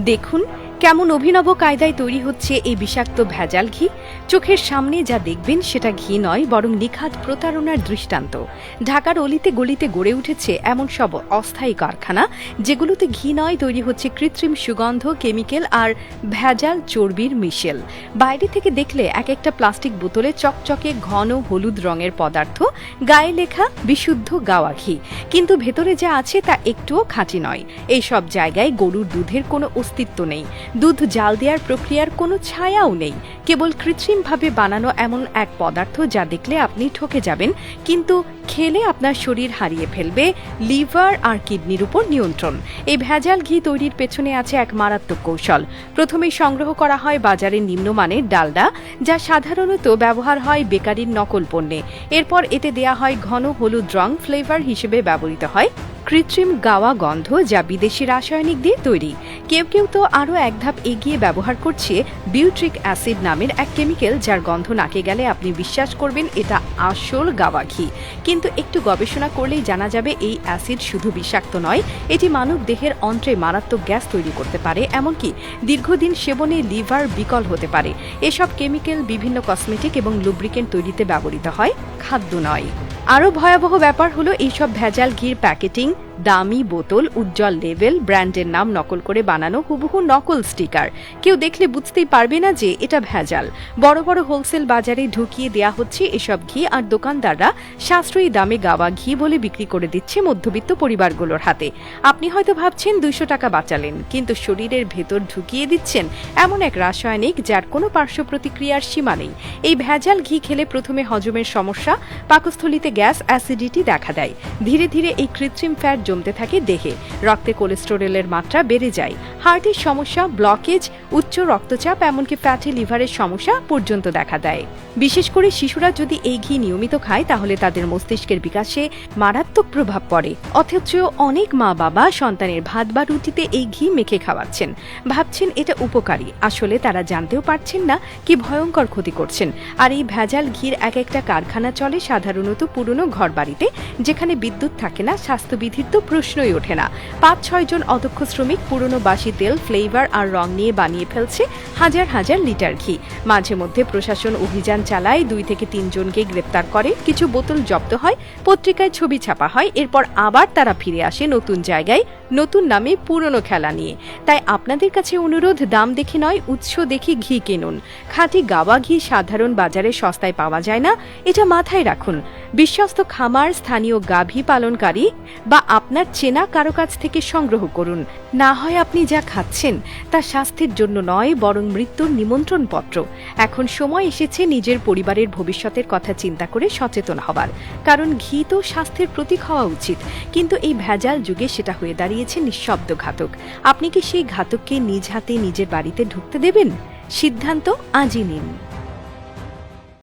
দেখুন কেমন অভিনব কায়দায় তৈরি হচ্ছে এই বিষাক্ত ভেজাল ঘি। চোখের সামনে যা দেখবেন সেটা ঘি নয়, বরং নিখাদ প্রতারণার দৃষ্টান্ত। ঢাকার অলিতে গলিতে গড়ে উঠেছে এমন সব অস্থায়ী কারখানা যেগুলোতে ঘি নয়, তৈরি হচ্ছে কৃত্রিম সুগন্ধ, কেমিক্যাল আর ভেজাল চর্বির মিশেল। বাইরে থেকে দেখলে এক একটা প্লাস্টিক বোতলে চকচকে ঘন হলুদ রঙের পদার্থ, গায়ে লেখা বিশুদ্ধ গাওয়া ঘি, কিন্তু ভেতরে যা আছে তা একটুও খাঁটি নয়। এই সব জায়গায় গরুর দুধের কোনো অস্তিত্ব নেই, দুধ জাল দেওয়ার প্রক্রিয়ার কোনো ছায়াও নেই। কেবল কৃত্রিমভাবে বানানো এমন এক পদার্থ যা দেখলে আপনি ঠকে যাবেন, কিন্তু খেলে আপনার শরীর হারিয়ে ফেলবে লিভার আর কিডনির উপর নিয়ন্ত্রণ। এই ভেজাল ঘি তৈরির পেছনে আছে এক মারাত্মক কৌশল। প্রথমেই সংগ্রহ করা হয় বাজারের নিম্নমানের ডালডা, যা সাধারণত ব্যবহার হয় বেকারির নকল পণ্যে। এরপর এতে দেয়া হয় ঘন হলুদ রং, ফ্লেভার হিসেবে ব্যবহৃত হয় কৃত্রিম গাওয়া গন্ধ, যা বিদেশি রাসায়নিক দিয়ে তৈরি। কেউ কেউ তো আরও এক ধাপ এগিয়ে ব্যবহার করছে বিউট্রিক অ্যাসিড নামের এক কেমিক্যাল, যার গন্ধ নাকে গেলে আপনি বিশ্বাস করবেন এটা আসল গাওয়া ঘি। কিন্তু একটু গবেষণা করলেই জানা যাবে এই অ্যাসিড শুধু বিষাক্ত নয়, এটি মানব দেহের অন্ত্রে মারাত্মক গ্যাস তৈরি করতে পারে, এমনকি দীর্ঘদিন সেবনে লিভার বিকল হতে পারে। এসব কেমিক্যাল বিভিন্ন কসমেটিক এবং লুব্রিকেন্ট তৈরিতে ব্যবহৃত হয়, খাদ্য নয়। আরও ভয়াবহ ব্যাপার হলো এইসব ভেজাল ঘির প্যাকেটিং, দামি বোতল, উজ্জ্বল লেবেল, ব্র্যান্ডের নাম নকল করে বানানো হুবহু নকল স্টিকার। কেউ দেখলে বুঝতেই পারবে না যে এটা ভেজাল। বড় বড় হোলসেল বাজারে ঢুকিয়ে দেয়া হচ্ছে এসব ঘি, আর দোকানদাররা সাশ্রয়ী দামে গাওয়া ঘি বলে বিক্রি করে দিচ্ছে মধ্যবিত্ত পরিবারগুলোর হাতে। আপনি হয়তো ভাবছেন 200 টাকা বাঁচালেন, কিন্তু শরীরের ভেতর ঢুকিয়ে দিচ্ছেন এমন এক রাসায়নিক যার কোনো পার্শ্ব প্রতিক্রিয়ার সীমা নেই। এই ভেজাল ঘি খেলে প্রথমে হজমের সমস্যা, পাকস্থলিতে গ্যাস, অ্যাসিডিটি দেখা দেয়। ধীরে ধীরে এই কৃত্রিম ফ্যাট জমতে থাকে দেহে, রক্তে কোলেস্টেরলের মাত্রা বেড়ে যায়, হার্টের সমস্যা, ব্লকেজ, উচ্চ রক্তচাপ, এমনকি ফ্যাটি লিভারের সমস্যা পর্যন্ত দেখা দেয়। বিশেষ করে শিশুরা যদি এই ঘি নিয়মিত খায় তাহলে তাদের মস্তিষ্কের বিকাশে মারাত্মক প্রভাব পড়ে। অথচ অনেক মা বাবা সন্তানের ভাত বা রুটিতে এই ঘি মেখে খাওয়াচ্ছেন, ভাবছেন এটা উপকারী। আসলে তারা জানতেও পারছেন না কি ভয়ঙ্কর ক্ষতি করছেন। আর এই ভেজাল ঘির এক একটা কারখানা চলে সাধারণত পুরনো ঘরবাড়িতে, যেখানে বিদ্যুৎ থাকে না, স্বাস্থ্যবিধির তো প্রশ্নই ওঠে না। 5-6 জন অদক্ষ শ্রমিক পুরনো বাসি তেল, ফ্লেভার আর রং নিয়ে বানিয়ে ফেলছে হাজার হাজার লিটার ঘি। মাঝে মধ্যে প্রশাসন অভিযান চালায়, 2 থেকে 3 জনকে গ্রেপ্তার করে, কিছু বোতল জব্দ হয়, পত্রিকায় ছবি ছাপা হয়, এরপর আবার তারা ফিরে আসে নতুন জায়গায়, নতুন নামে, পুরনো খেলা নিয়ে। তাই আপনাদের কাছে অনুরোধ, দাম দেখে নয়, উৎস দেখে ঘি কিনুন। খাঁটি গাওয়া ঘি সাধারণ বাজারে সস্তায় পাওয়া যায় না, এটা মাথায় রাখুন। বিশ্বস্ত খামার, স্থানীয় গাভী পালনকারী বা আপনার চেনা কারো কাছ থেকে সংগ্রহ করুন। না হয় আপনি যা খাচ্ছেন তা স্বাস্থ্যের জন্য নয়, বরং মৃত্যুর নিমন্ত্রণপত্র। এখন সময় এসেছে নিজের পরিবারের ভবিষ্যতের কথা চিন্তা করে সচেতন হবার, কারণ ঘি তো স্বাস্থ্যের প্রতীক হওয়া উচিত, কিন্তু এই ভেজাল যুগে সেটা হয়ে দাঁড়িয়েছে নিঃশব্দ ঘাতক। আপনি কি সেই ঘাতককে নিজ হাতে নিজের বাড়িতে ঢুকতে দেবেন? সিদ্ধান্ত আজই নিন।